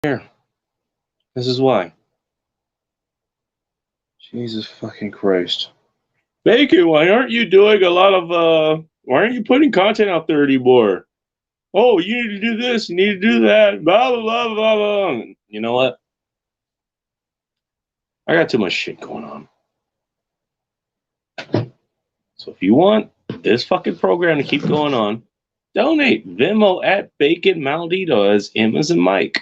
Here, this is why. Jesus fucking Christ. Bacon, why aren't you doing a lot of, why aren't you putting content out there anymore? Oh, you need to do this, you need to do that, blah, blah, blah, blah, blah. You know what? I got too much shit going on. So if you want this fucking program to keep going on, donate Venmo at Bacon Maldito as Emma's and Mike.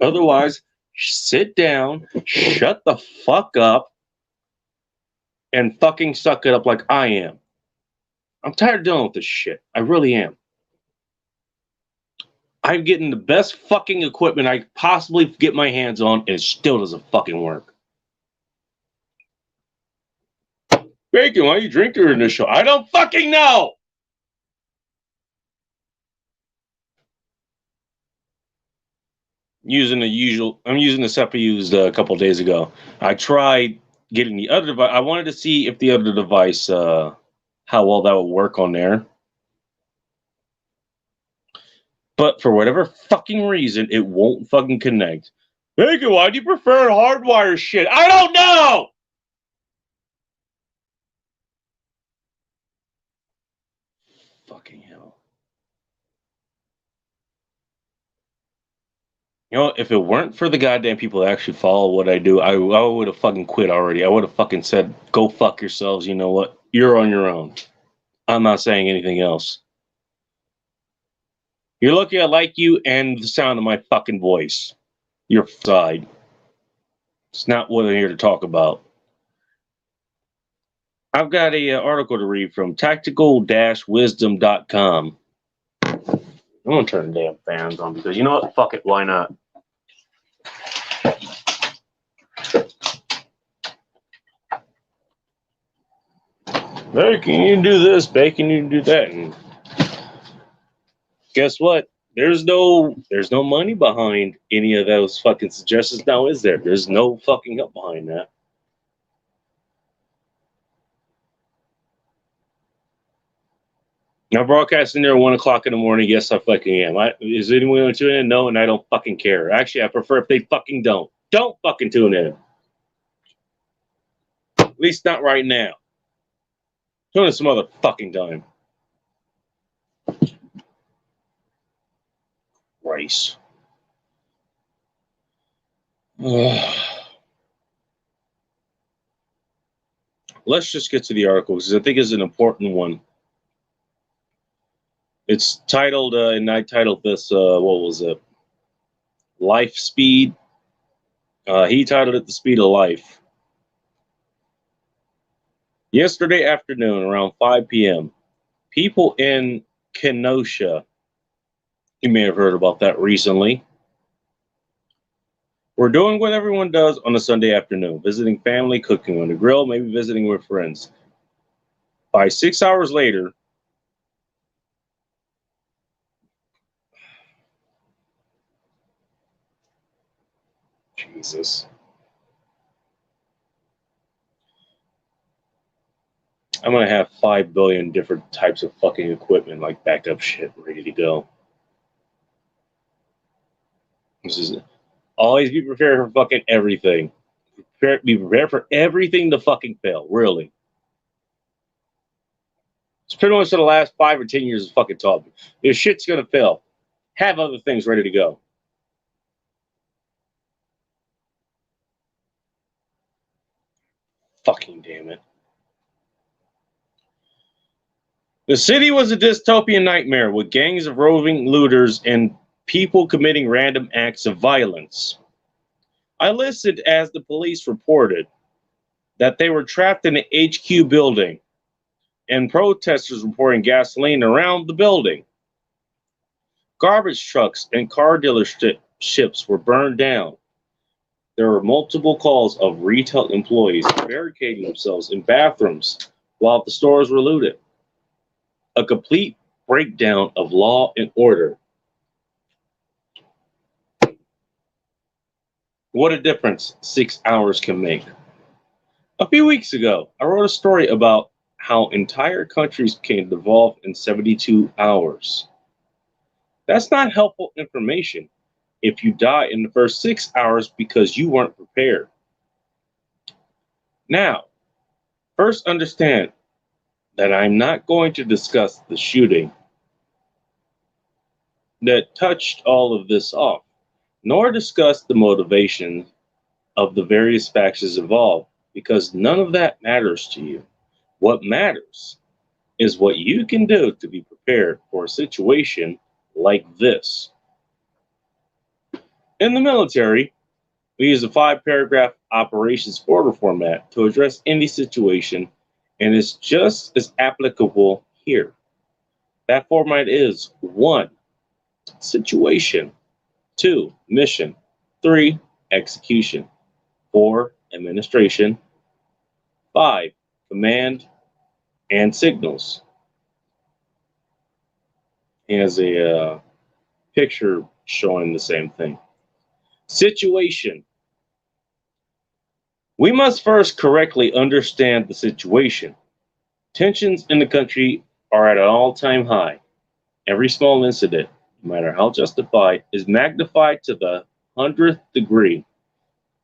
Otherwise, sit down, shut the fuck up, and fucking suck it up like I am. I'm tired of dealing with this shit. I really am. I'm getting the best fucking equipment I possibly get my hands on, and it still doesn't fucking work. Bacon, why you drink during this show? I don't fucking know! I'm using the stuff I used a couple days ago. I tried getting the other device. I wanted to see if the other device, how well that would work on there. But for whatever fucking reason, it won't fucking connect. Bacon, why do you prefer hardwire shit? I don't know! Fucking hell. You know, if it weren't for the goddamn people that actually follow what I do, I would have fucking quit already. I would have fucking said, go fuck yourselves. You know what? You're on your own. I'm not saying anything else. You're lucky I like you and the sound of my fucking voice. Your side. It's not what I'm here to talk about. I've got a article to read from tactical-wisdom.com. I'm going to turn the damn fans on because you know what? Fuck it. Why not? Bacon, you can do this. Bacon, you can do that. And guess what? There's no money behind any of those fucking suggestions now, is there? There's no fucking help behind that. I'm broadcasting there at 1 o'clock in the morning. Yes, I fucking am. Is anyone going to tune in? No, and I don't fucking care. Actually, I prefer if they fucking don't. Don't fucking tune in. At least not right now. Tune in some other fucking time. Rice. Let's just get to the article because I think it's an important one. It's titled, and I titled this, what was it? Life Speed. He titled it The Speed of Life. Yesterday afternoon, around 5 p.m., people in Kenosha, you may have heard about that recently, were doing what everyone does on a Sunday afternoon, visiting family, cooking on the grill, maybe visiting with friends. By 6 hours later, Jesus. I'm going to have 5 billion different types of fucking equipment, like backup shit, ready to go. This is always be prepared for fucking everything. Be prepared for everything to fucking fail, really. It's pretty much for the last 5 or 10 years of fucking talking. This shit's going to fail. Have other things ready to go. Fucking damn it. The city was a dystopian nightmare with gangs of roving looters and people committing random acts of violence. I listened as the police reported that they were trapped in an HQ building and protesters were pouring gasoline around the building. Garbage trucks and car dealerships were burned down. There were multiple calls of retail employees barricading themselves in bathrooms while the stores were looted. A complete breakdown of law and order. What a difference 6 hours can make. A few weeks ago, I wrote a story about how entire countries can devolve in 72 hours. That's not helpful information. if you die in the first 6 hours because you weren't prepared. Now, first understand that I'm not going to discuss the shooting that touched all of this off, nor discuss the motivation of the various factions involved, because none of that matters to you. What matters is what you can do to be prepared for a situation like this. In the military, we use a 5 paragraph operations order format to address any situation, and it's just as applicable here. That format is 1. Situation, 2. Mission, 3. Execution, 4. Administration, 5. Command and signals. He has a picture showing the same thing. Situation. We must first correctly understand the situation. Tensions in the country are at an all-time high. Every small incident, no matter how justified, is magnified to the 100th degree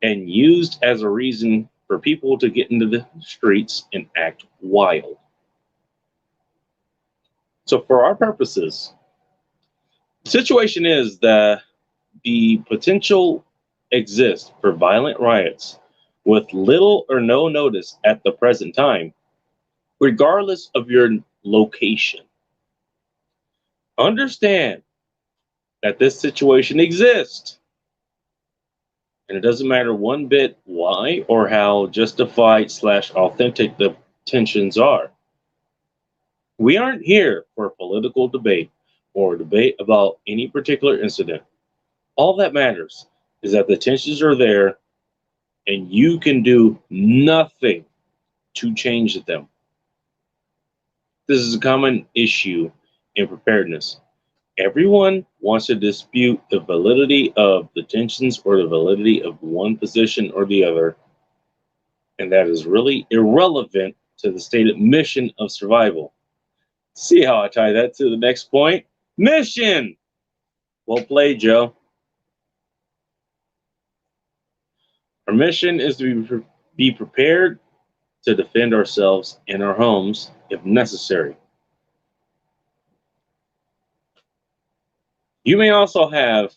and used as a reason for people to get into the streets and act wild. So for our purposes, the situation is that the potential exists for violent riots with little or no notice at the present time, regardless of your location. Understand that this situation exists, and it doesn't matter one bit why or how justified/authentic the tensions are. We aren't here for a political debate or a debate about any particular incident. All that matters is that the tensions are there and you can do nothing to change them. This is a common issue in preparedness. Everyone wants to dispute the validity of the tensions or the validity of one position or the other, and that is really irrelevant to the stated mission of survival. See how I tie that to the next point? Mission! Well played, Joe. Our mission is to be prepared to defend ourselves and our homes if necessary. You may also have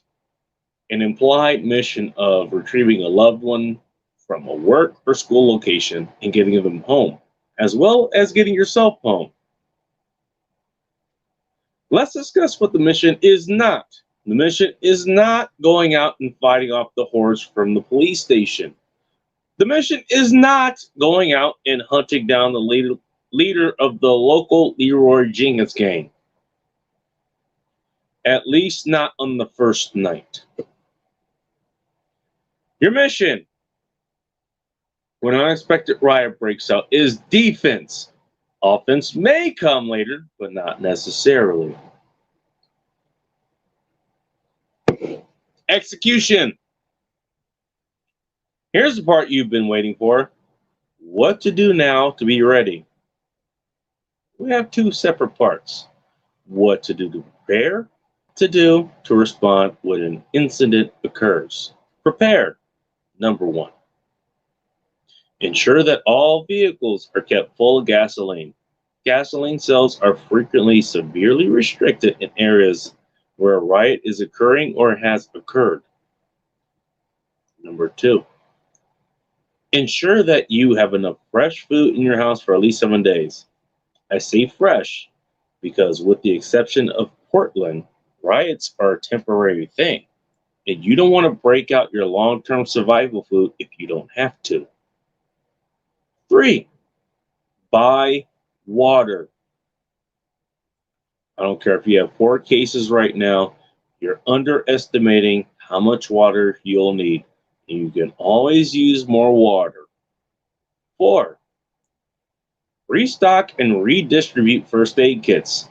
an implied mission of retrieving a loved one from a work or school location and getting them home, as well as getting yourself home. Let's discuss what the mission is not. The mission is not going out and fighting off the hordes from the police station. The mission is not going out and hunting down the leader of the local Leroy Jenkins gang. At least not on the first night. Your mission, when an unexpected riot breaks out, is defense. Offense may come later, but not necessarily. Execution. Here's the part you've been waiting for. What to do now to be ready. We have 2 separate parts. What to do to prepare, to do to respond when an incident occurs. Prepare. Number 1. Ensure that all vehicles are kept full of gasoline. Gasoline sales are frequently severely restricted in areas where a riot is occurring or has occurred. Number 2. Ensure that you have enough fresh food in your house for at least 7 days. I say fresh because, with the exception of Portland, riots are a temporary thing, and you don't want to break out your long-term survival food if you don't have to. 3. Buy water. I don't care if you have 4 cases right now, you're underestimating how much water you'll need, and you can always use more water. 4. Restock and redistribute first aid kits.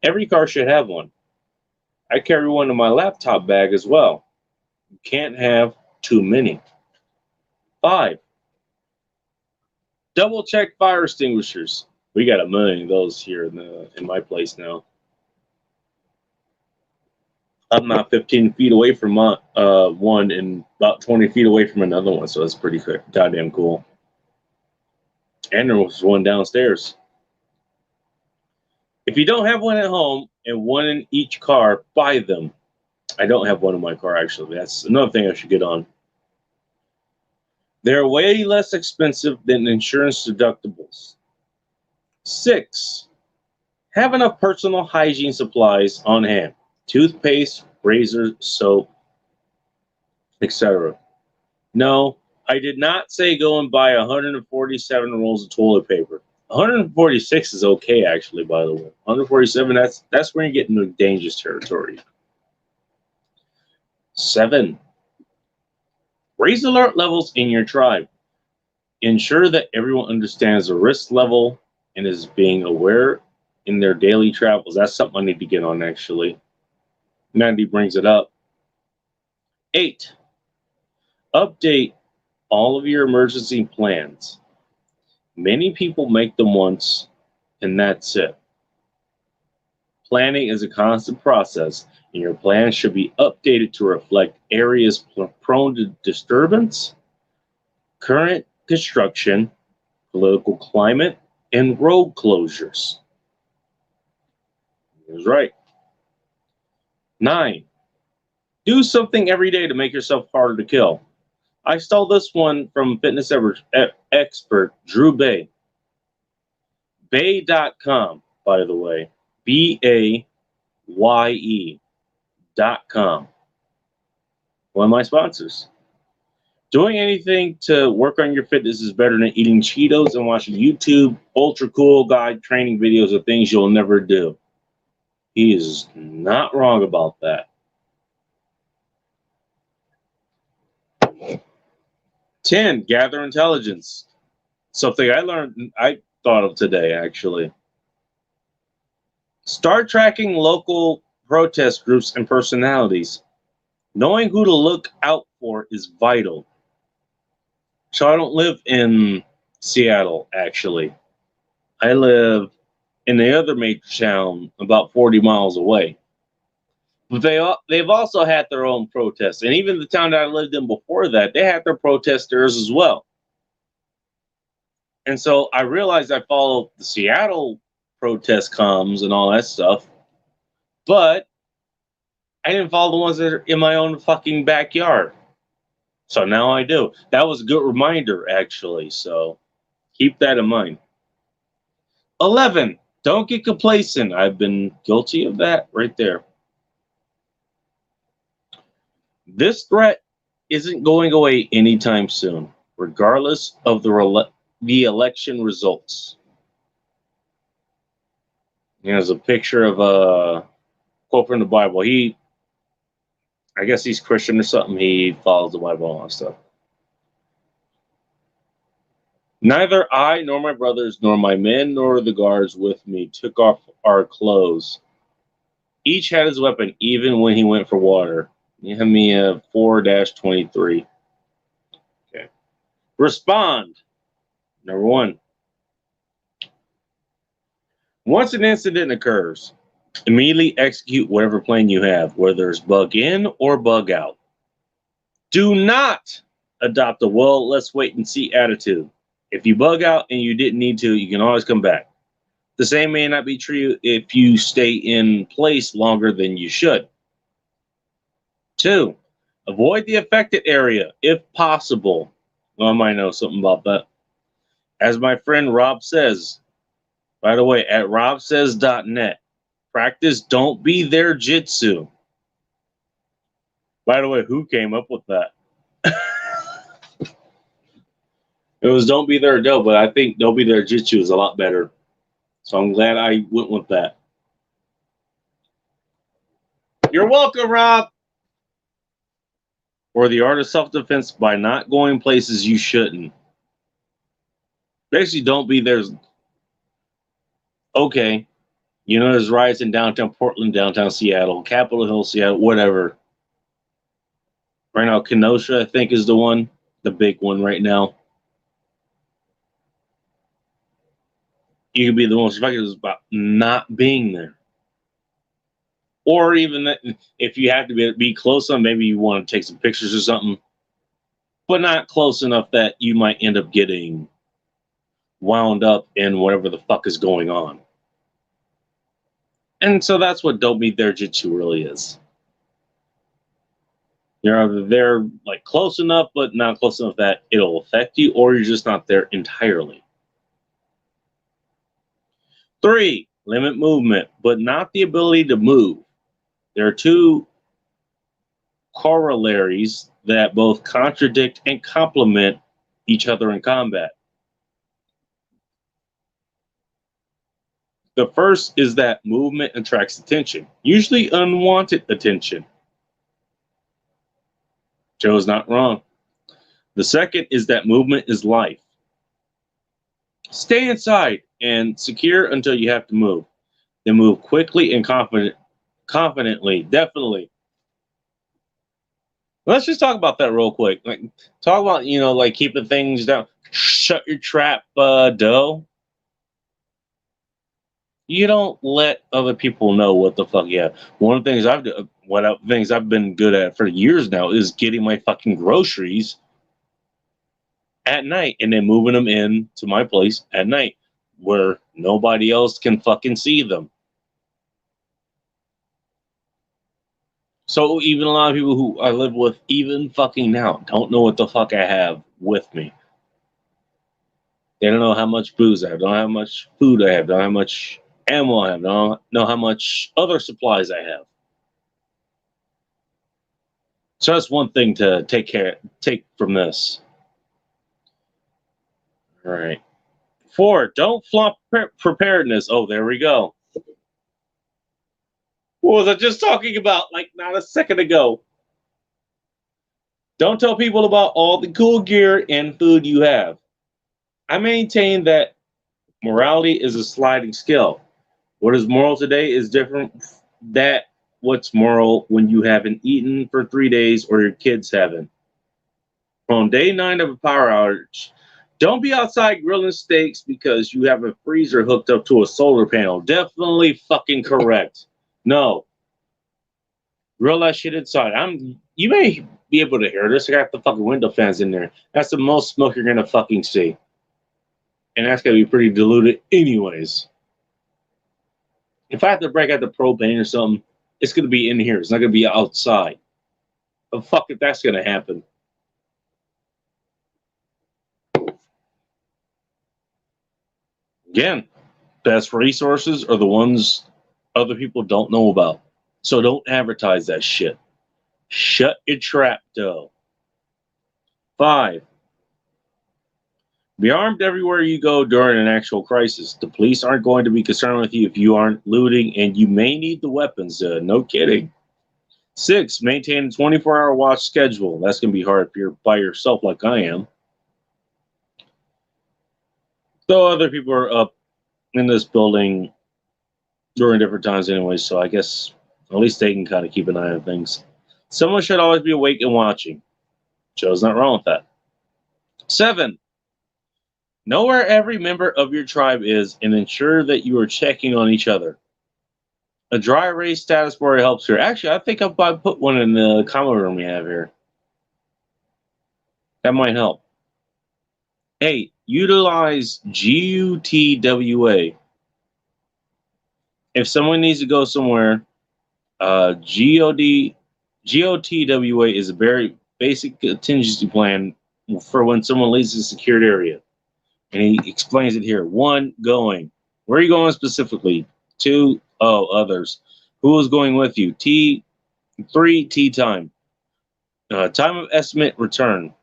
Every car should have one. I carry one in my laptop bag as well. You can't have too many. 5. Double check fire extinguishers. We got a million of those here in my place now. I'm not 15 feet away from one and about 20 feet away from another one, so that's pretty goddamn cool. And there was one downstairs. If you don't have one at home and one in each car, buy them. I don't have one in my car, actually. That's another thing I should get on. They're way less expensive than insurance deductibles. 6, have enough personal hygiene supplies on hand. Toothpaste, razor, soap, etc. No, I did not say go and buy 147 rolls of toilet paper. 146 is okay, actually, by the way. 147, that's where you get into dangerous territory. 7, raise alert levels in your tribe. Ensure that everyone understands the risk level and is being aware in their daily travels. That's something I need to get on, actually. Mandy brings it up. 8, update all of your emergency plans. Many people make them once, and that's it. Planning is a constant process, and your plan should be updated to reflect areas prone to disturbance, current construction, political climate, and road closures. He was right. 9, do something every day to make yourself harder to kill. I stole this one from fitness expert Drew Bay. Bay.com, by the way. BAYE.com. One of my sponsors. Doing anything to work on your fitness is better than eating Cheetos and watching YouTube ultra cool guy training videos of things you'll never do. He is not wrong about that. 10, gather intelligence. Something I thought of today, actually. Start tracking local protest groups and personalities. Knowing who to look out for is vital. So I don't live in Seattle, actually. I live in the other major town about 40 miles away. But they've also had their own protests. And even the town that I lived in before that, they had their protesters as well. And so I realized I followed the Seattle protest comms and all that stuff. But I didn't follow the ones that are in my own fucking backyard. So now I do. That was a good reminder, actually. So keep that in mind. 11, don't get complacent. I've been guilty of that right there. This threat isn't going away anytime soon, regardless of the election results. There's a picture of a quote from the Bible. I guess he's Christian or something. He follows the Bible and all that stuff. Neither I nor my brothers, nor my men, nor the guards with me took off our clothes. Each had his weapon, even when he went for water. Nehemiah 4-23. Okay. Respond. Number 1. Once an incident occurs, immediately execute whatever plan you have, whether it's bug in or bug out. Do not adopt a well, let's wait and see attitude. If you bug out and you didn't need to, you can always come back. The same may not be true if you stay in place longer than you should. 2, avoid the affected area if possible. Well, I might know something about that. As my friend Rob says, by the way, at robsays.net, practice don't be there jitsu. By the way, who came up with that? It was don't be there dope, but I think don't be there jitsu is a lot better. So I'm glad I went with that. You're welcome, Rob. Or the art of self-defense by not going places you shouldn't. Basically, don't be there. Okay. You know, there's riots in downtown Portland, downtown Seattle, Capitol Hill, Seattle, whatever. Right now, Kenosha, I think, is the one, the big one right now. You could be the most effective about not being there. Or even that, if you have to be close enough, maybe you want to take some pictures or something, but not close enough that you might end up getting wound up in whatever the fuck is going on. And so that's what don't meet their jitsu really is. You're either there like close enough, but not close enough that it'll affect you, or you're just not there entirely. 3, limit movement, but not the ability to move. There are two corollaries that both contradict and complement each other in combat. The first is that movement attracts attention, usually unwanted attention. Joe's not wrong. The second is that movement is life. Stay inside and secure until you have to move. Then move quickly and confidently, definitely. Let's just talk about that real quick. Like, talk about, like keeping things down. Shut your trap, dough. You don't let other people know what the fuck you have. One of the things I've been good at for years now is getting my fucking groceries at night and then moving them in to my place at night where nobody else can fucking see them. So even a lot of people who I live with, even fucking now, don't know what the fuck I have with me. They don't know how much booze I have, don't know how much food I have, don't know how much ammo I have, don't know how much other supplies I have. So that's one thing to take from this. All right. 4, don't flaunt preparedness. Oh, there we go. What was I just talking about like not a second ago? Don't tell people about all the cool gear and food you have. I maintain that morality is a sliding scale. What is moral today is different that what's moral when you haven't eaten for 3 days or your kids haven't. On day 9 of a power outage, don't be outside grilling steaks because you have a freezer hooked up to a solar panel. Definitely fucking correct. No. Grill that shit inside. You may be able to hear this. I got the fucking window fans in there. That's the most smoke you're gonna fucking see. And that's gonna be pretty diluted anyways. If I have to break out the propane or something, it's gonna be in here. It's not gonna be outside. But fuck if that's gonna happen. Again, best resources are the ones other people don't know about. So don't advertise that shit. Shut your trap, though. 5, be armed everywhere you go during an actual crisis. The police aren't going to be concerned with you if you aren't looting, and you may need the weapons. No kidding. 6, maintain a 24-hour watch schedule. That's going to be hard if you're by yourself like I am. Though other people are up in this building during different times anyway, so I guess at least they can kind of keep an eye on things. Someone should always be awake and watching. Joe's not wrong with that. 7, know where every member of your tribe is and ensure that you are checking on each other. A dry erase status bar helps here. Actually, I think I'll put one in the common room we have here. That might help. 8, utilize GUTWA. If someone needs to go somewhere, GOTWA is a very basic contingency plan for when someone leaves a secured area. And he explains it here. 1, going. Where are you going specifically? 2, others. Who is going with you? 3, tea time. Time of estimate, return.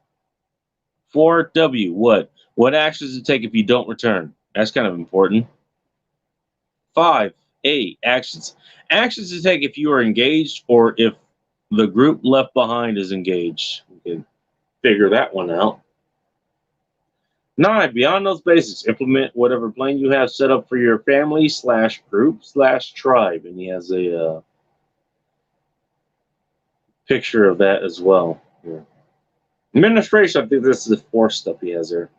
4, W, what? What actions to take if you don't return? That's kind of important. 5, A, actions. Actions to take if you are engaged or if the group left behind is engaged. We can figure that one out. 9, beyond those basics, implement whatever plan you have set up for your family / group / tribe. And he has a picture of that as well. Here. Administration, I think this is the 4th step he has there.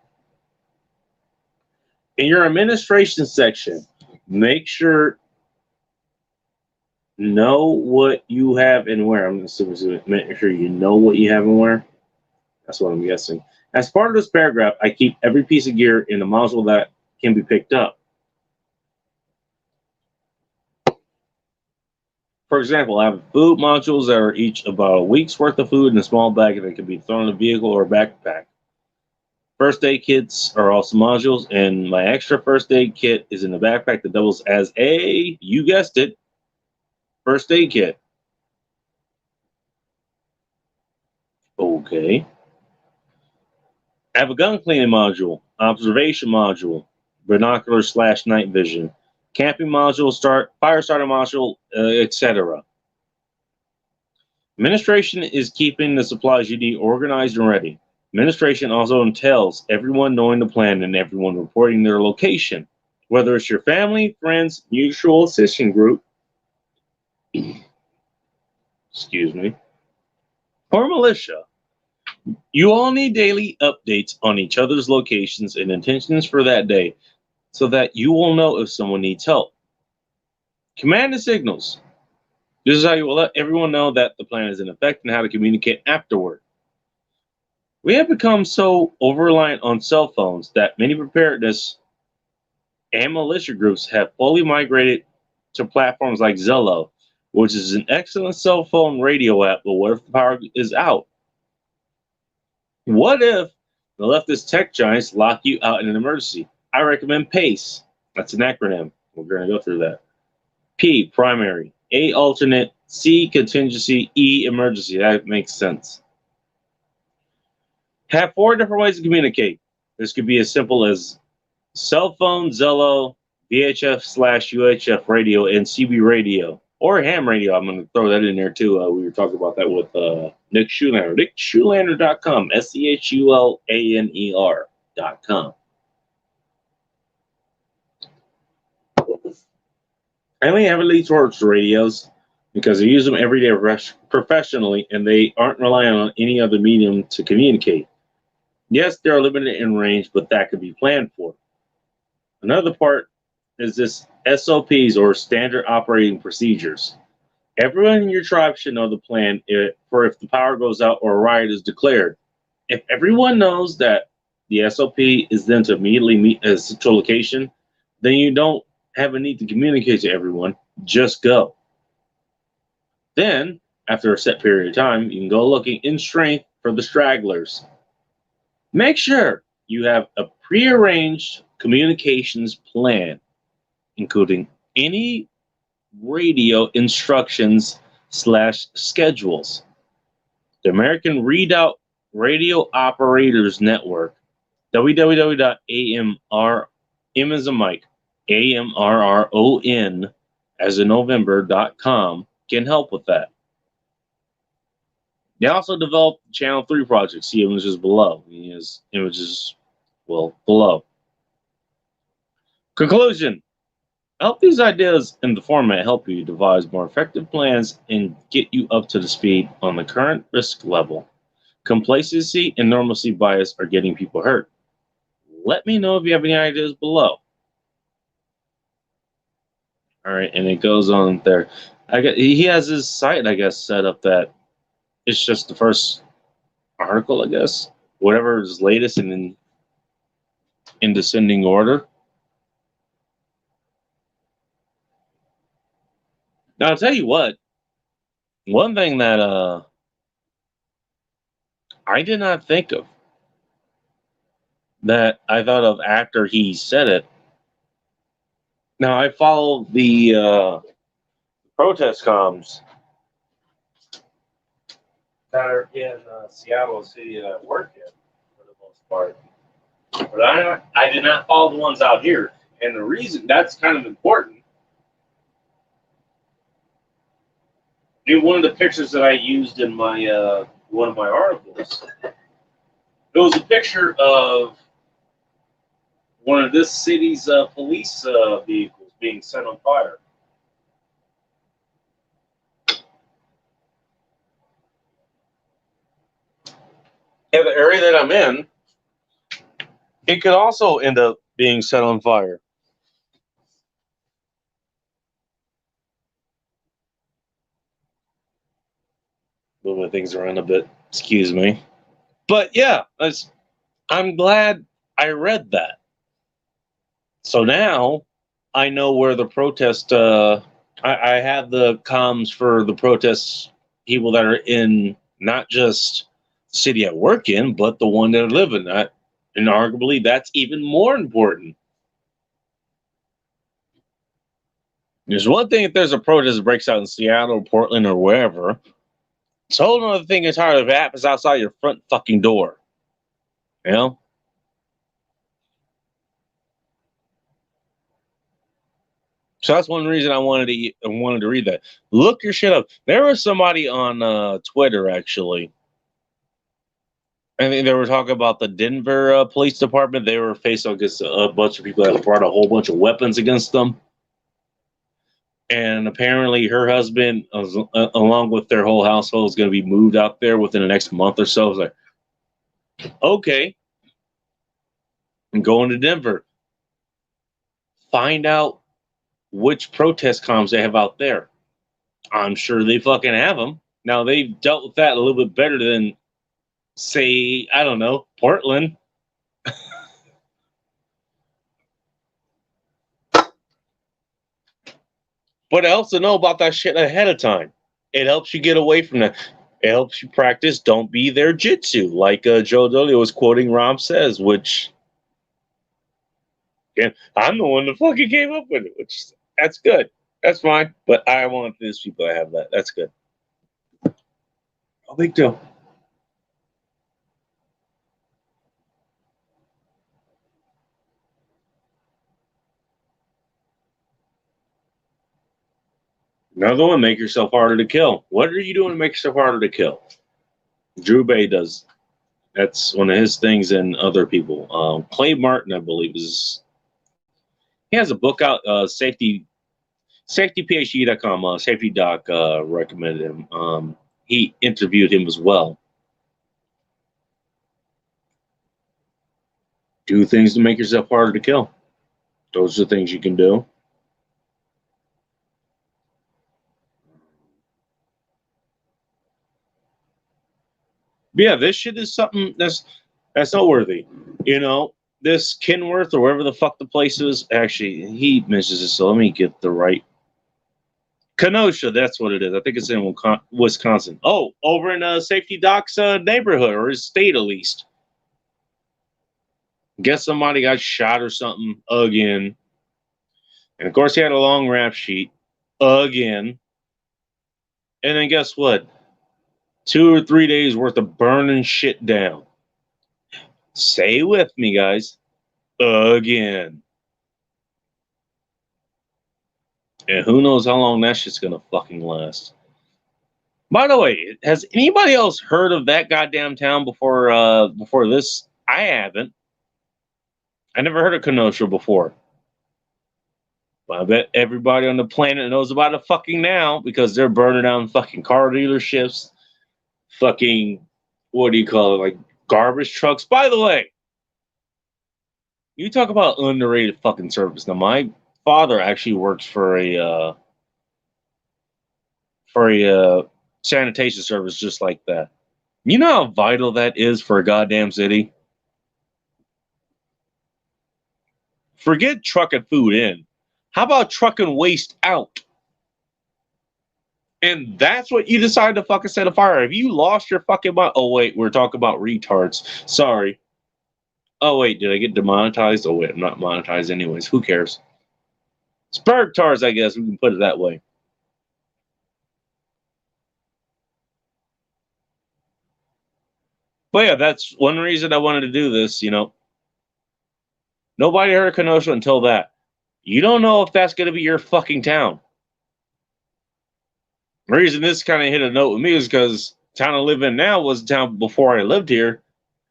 In your administration section, make sure Know what you have and where. I'm assuming to make sure you know what you have and where. That's what I'm guessing. As part of this paragraph, I keep every piece of gear in the module that can be picked up. For example, I have food modules that are each about a week's worth of food in a small bag that can be thrown in a vehicle or backpack. First aid kits are also modules, and my extra first aid kit is in the backpack that doubles as a, you guessed it, first aid kit. Okay. I have a gun cleaning module, observation module, binocular / night vision, camping module, fire starter module, etc. Administration is keeping the supplies you need organized and ready. Administration also entails everyone knowing the plan and everyone reporting their location, whether it's your family, friends, mutual assistance group, excuse me, or militia. You all need daily updates on each other's locations and intentions for that day so that you will know if someone needs help. Command and signals. This is how you will let everyone know that the plan is in effect and how to communicate afterward. We have become so over reliant on cell phones that many preparedness and militia groups have fully migrated to platforms like Zello, which is an excellent cell phone radio app, but what if the power is out? What if the leftist tech giants lock you out in an emergency? I recommend PACE. That's an acronym. We're going to go through that. P, primary. A, alternate. C, contingency. E, emergency. That makes sense. Have 4 different ways to communicate. This could be as simple as cell phone, Zello, VHF/UHF radio, and CB radio, or ham radio. I'm going to throw that in there too. We were talking about that with Nick Schulander. NickSchulander.com. SCHULANER.com. I only heavily towards radios because I use them every day professionally, and they aren't relying on any other medium to communicate. Yes, they're limited in range, but that could be planned for. Another part is this SOPs, or standard operating procedures. Everyone in your tribe should know the plan for if the power goes out or a riot is declared. If everyone knows that the SOP is then to immediately meet at a central location, then you don't have a need to communicate to everyone. Just go. Then, after a set period of time, you can go looking in strength for the stragglers. Make sure you have a prearranged communications plan, including any radio instructions / schedules. The American Readout Radio Operators Network, www.amr, M as a Mike, AMRRON as in November.com, can help with that. They also developed the Channel 3 project. See images below. Images, well, below. Conclusion. I hope these ideas in the format help you devise more effective plans and get you up to the speed on the current risk level. Complacency and normalcy bias are getting people hurt. Let me know if you have any ideas below. All right, and it goes on there. He has his site, I guess, set up that it's just the first article, I guess. Whatever is latest and in descending order. Now I'll tell you what. One thing that I did not think of, that I thought of after he said it. Now I follow the protest comms that are in Seattle City that I work in for the most part, but I did not follow the ones out here, and the reason that's kind of important. In one of the pictures that I used in my one of my articles, it was a picture of one of this city's police vehicles being set on fire. In the area that I'm in, it could also end up being set on fire. moving things around a bit. Excuse me. But yeah, I'm glad I read that. So now I know where the protest. I have the comms for the protests people that are in not just the city I work in, but the one that I live in. That, and arguably, that's even more important. There's one thing if there's a protest that breaks out in Seattle, Portland, or wherever. It's a whole other thing entirely if it happens outside your front fucking door. You know? So that's one reason I wanted to read that. Look your shit up. There was somebody on Twitter actually. I think they were talking about the Denver police department. They were facing against a bunch of people that brought a whole bunch of weapons against them. And apparently, her husband, along with their whole household, is going to be moved out there within the next month or so. I was like, okay, I'm going to Denver. Find out which protest comms they have out there. I'm sure they fucking have them. Now, they've dealt with that a little bit better than, say, I don't know, Portland. But I also know about that shit ahead of time. It helps you get away from that. It helps you practice don't be their jitsu, like Joe Dolio was quoting Rob Says, which, again, I'm the one that fucking came up with it, which that's good. That's fine. But I want these people to have that. That's good. No big deal. Another one, make yourself harder to kill. What are you doing to make yourself harder to kill? Drew Bay does. That's one of his things, and other people. Clay Martin, I believe, he has a book out, safetyphd.com, safety doc recommended him. He interviewed him as well. Do things to make yourself harder to kill. Those are things you can do. But yeah, this shit is something that's noteworthy. You know, this Kenworth or wherever the fuck the place is. Actually, he mentions this, so let me get the right. Kenosha, that's what it is. I think it's in Wisconsin. Oh, over in Safety Doc's neighborhood, or his state at least. Guess somebody got shot or something again. And of course, he had a long rap sheet again. And then guess what? 2 or 3 days worth of burning shit down. Stay with me, guys. Again. And who knows how long that shit's gonna fucking last. By the way, has anybody else heard of that goddamn town before this? I haven't. I never heard of Kenosha before. But I bet everybody on the planet knows about it fucking now because they're burning down fucking car dealerships, fucking, what do you call it, like garbage trucks. By the way, you talk about underrated fucking service. Now, my father actually works for a sanitation service just like that. You know how vital that is for a goddamn city? Forget trucking food in. How about trucking waste out? And that's what you decide to fucking set a fire. Have you lost your fucking mind? Oh, wait, we're talking about retards. Sorry. Oh, wait, did I get demonetized? Oh, wait, I'm not monetized anyways. Who cares? Spurgtards, I guess we can put it that way. But yeah, that's one reason I wanted to do this, you know. Nobody heard of Kenosha until that. You don't know if that's going to be your fucking town. The reason this kind of hit a note with me is because the town I live in now was the town before I lived here.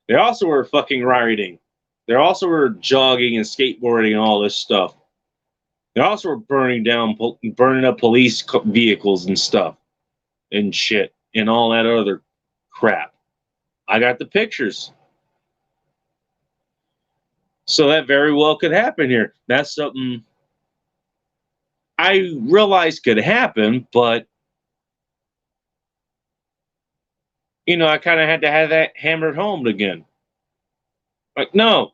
They also were fucking rioting. They also were jogging and skateboarding and all this stuff. They also were burning up police vehicles and stuff and shit and all that other crap. I got the pictures. So that very well could happen here. That's something I realized could happen, but I kind of had to have that hammered home again. Like, no,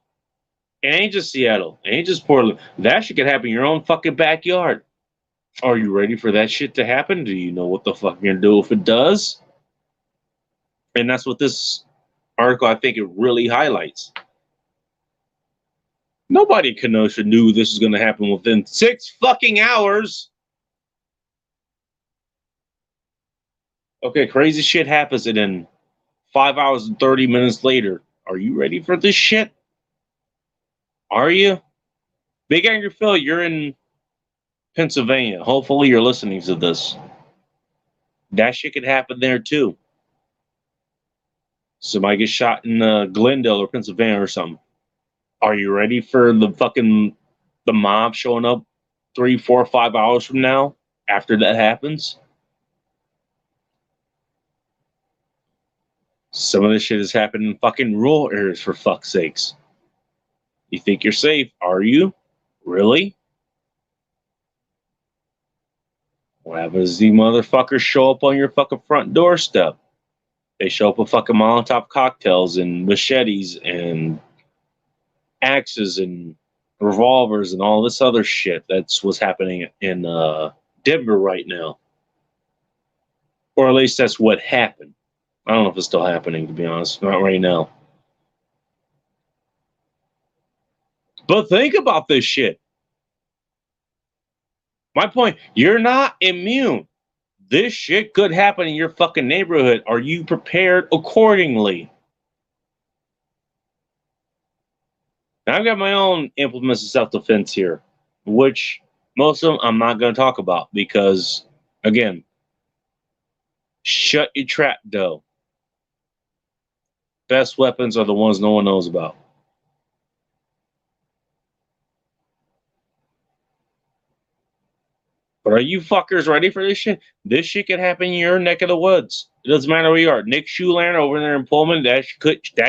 it ain't just Seattle. It ain't just Portland. That shit could happen in your own fucking backyard. Are you ready for that shit to happen? Do you know what the fuck you're gonna do if it does? And that's what this article, I think, it really highlights. Nobody in Kenosha knew this was gonna happen within 6 fucking hours. Okay, crazy shit happens, and then 5 hours and 30 minutes later, are you ready for this shit? Are you? Big Angry Phil, you're in Pennsylvania. Hopefully you're listening to this. That shit could happen there too. Somebody gets shot in Glendale or Pennsylvania or something. Are you ready for the mob showing up 3, 4, 5 hours from now after that happens? Some of this shit has happened in fucking rural areas, for fuck's sakes. You think you're safe? Are you? Really? What happens? These motherfuckers show up on your fucking front doorstep. They show up with fucking Molotov cocktails and machetes and axes and revolvers and all this other shit. That's what's happening in Denver right now. Or at least that's what happened. I don't know if it's still happening, to be honest. Not right now. But think about this shit. My point, you're not immune. This shit could happen in your fucking neighborhood. Are you prepared accordingly? Now, I've got my own implements of self-defense here, which most of them I'm not going to talk about because, again, shut your trap, though. Best weapons are the ones no one knows about. But are you fuckers ready for this shit? This shit could happen in your neck of the woods. It doesn't matter where you are. Nick Schuland over there in Pullman, that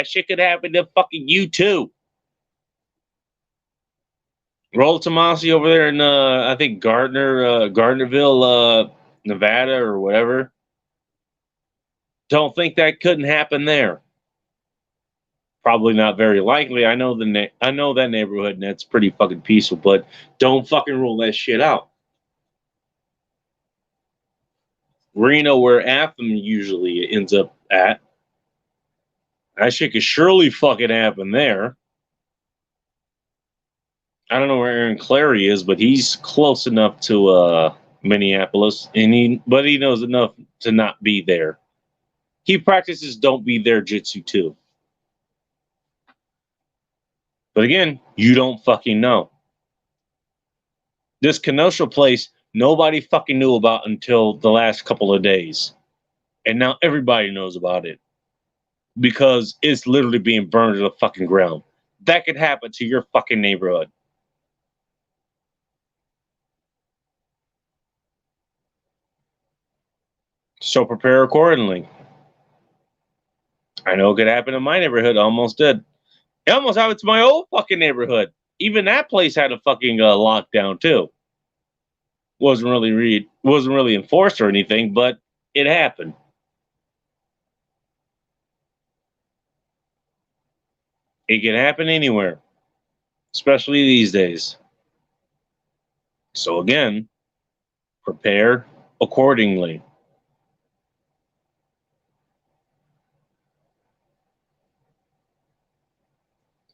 shit could happen to fucking you too. Roll Tomasi over there in I think Gardnerville, Nevada or whatever. Don't think that couldn't happen there. Probably not very likely. I know that neighborhood and that's pretty fucking peaceful, but don't fucking rule that shit out. Reno, where Anthem usually ends up at, that shit could surely fucking happen there. I don't know where Aaron Clary is, but he's close enough to Minneapolis, but he knows enough to not be there. He practices don't be there jitsu too. But again, you don't fucking know. This Kenosha place, nobody fucking knew about until the last couple of days. And now everybody knows about it. Because it's literally being burned to the fucking ground. That could happen to your fucking neighborhood. So prepare accordingly. I know it could happen in my neighborhood. Almost did. It almost happened to my old fucking neighborhood. Even that place had a fucking lockdown too. Wasn't really enforced or anything, but it happened. It can happen anywhere, especially these days. So again, prepare accordingly.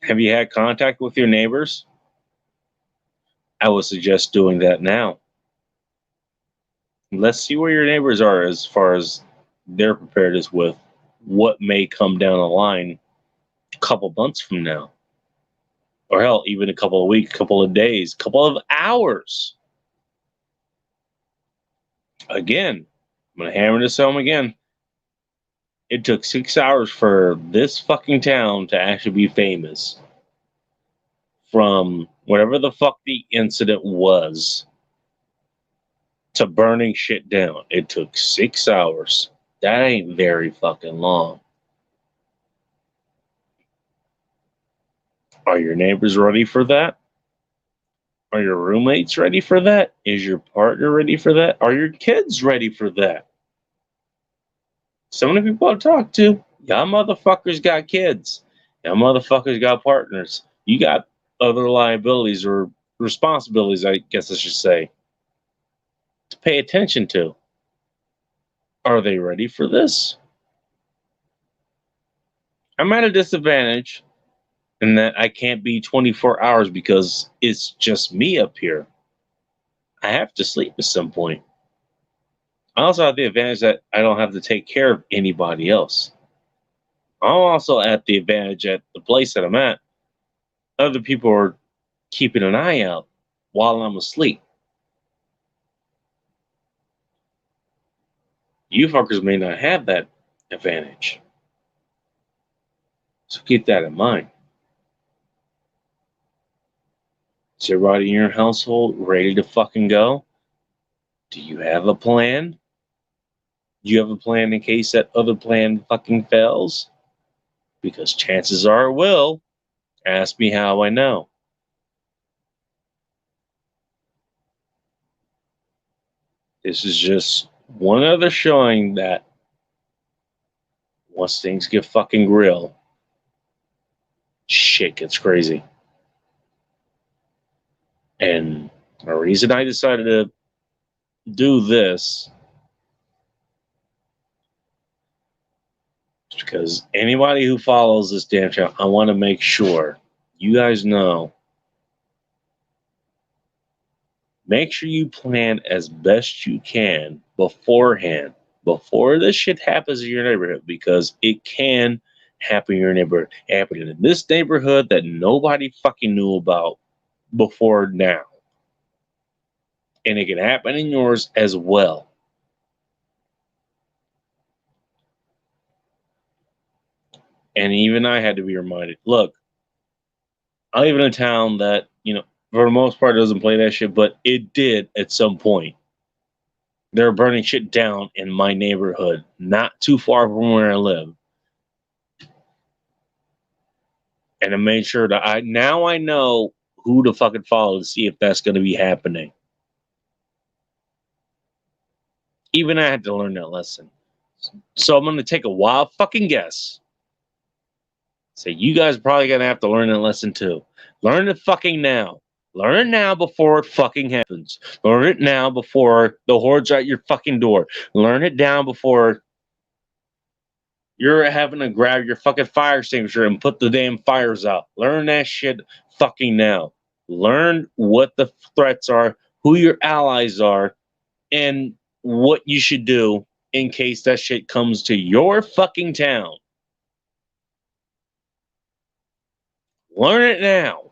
Have you had contact with your neighbors? I would suggest doing that now. Let's see where your neighbors are as far as their preparedness with what may come down the line a couple months from now. Or hell, even a couple of weeks, couple of days, couple of hours. Again, I'm going to hammer this home again. It took 6 hours for this fucking town to actually be famous. From whatever the fuck the incident was to burning shit down. It took 6 hours. That ain't very fucking long. Are your neighbors ready for that? Are your roommates ready for that? Is your partner ready for that? Are your kids ready for that? Some of the people I talk to, y'all motherfuckers got kids. Y'all motherfuckers got partners. You got other liabilities or responsibilities, I guess I should say, to pay attention to. Are they ready for this? I'm at a disadvantage in that I can't be 24 hours because it's just me up here. I have to sleep at some point. I also have the advantage that I don't have to take care of anybody else. I'm also at the advantage at the place that I'm at. Other people are keeping an eye out while I'm asleep. You fuckers may not have that advantage. So keep that in mind. Is everybody in your household ready to fucking go? Do you have a plan? Do you have a plan in case that other plan fucking fails? Because chances are it will. Ask me how I know. This is just one other showing that once things get fucking real, shit gets crazy. And the reason I decided to do this is because anybody who follows this damn channel, I want to make sure you guys know. Make sure you plan as best you can beforehand, before this shit happens in your neighborhood, because it can happen in your neighborhood. It happened in this neighborhood that nobody fucking knew about before now. And it can happen in yours as well. And even I had to be reminded, look, I live in a town that, for the most part doesn't play that shit, but it did at some point. They're burning shit down in my neighborhood, not too far from where I live. And I made sure that I know who to fucking follow to see if that's going to be happening. Even I had to learn that lesson. So I'm going to take a wild fucking guess. So you guys are probably going to have to learn that lesson too. Learn it fucking now. Learn it now before it fucking happens. Learn it now before the hordes are at your fucking door. Learn it down before you're having to grab your fucking fire extinguisher and put the damn fires out. Learn that shit fucking now. Learn what the threats are, who your allies are, and what you should do in case that shit comes to your fucking town. Learn it now.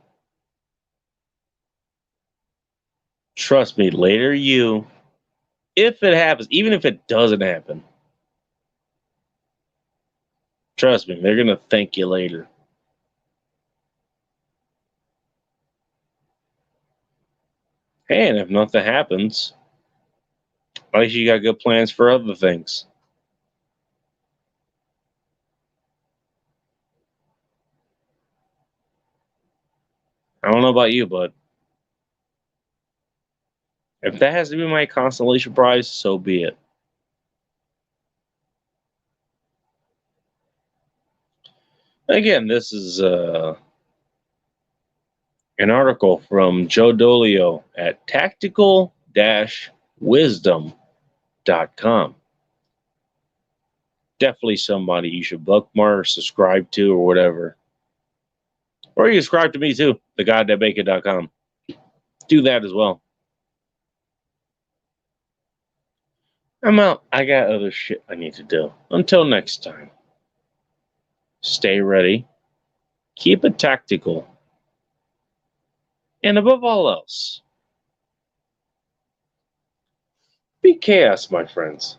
Trust me, later you, if it happens, even if it doesn't happen, trust me, they're going to thank you later. And if nothing happens, at least you got good plans for other things. I don't know about you, but if that has to be my consolation prize, so be it. Again, this is an article from Joe Dolio at tactical-wisdom.com. Definitely somebody you should bookmark, subscribe to, or whatever. Or you subscribe to me too, theguythatbakit.com. Do that as well. I'm out. I got other shit I need to do. Until next time, stay ready, keep it tactical, and above all else, be chaos, my friends.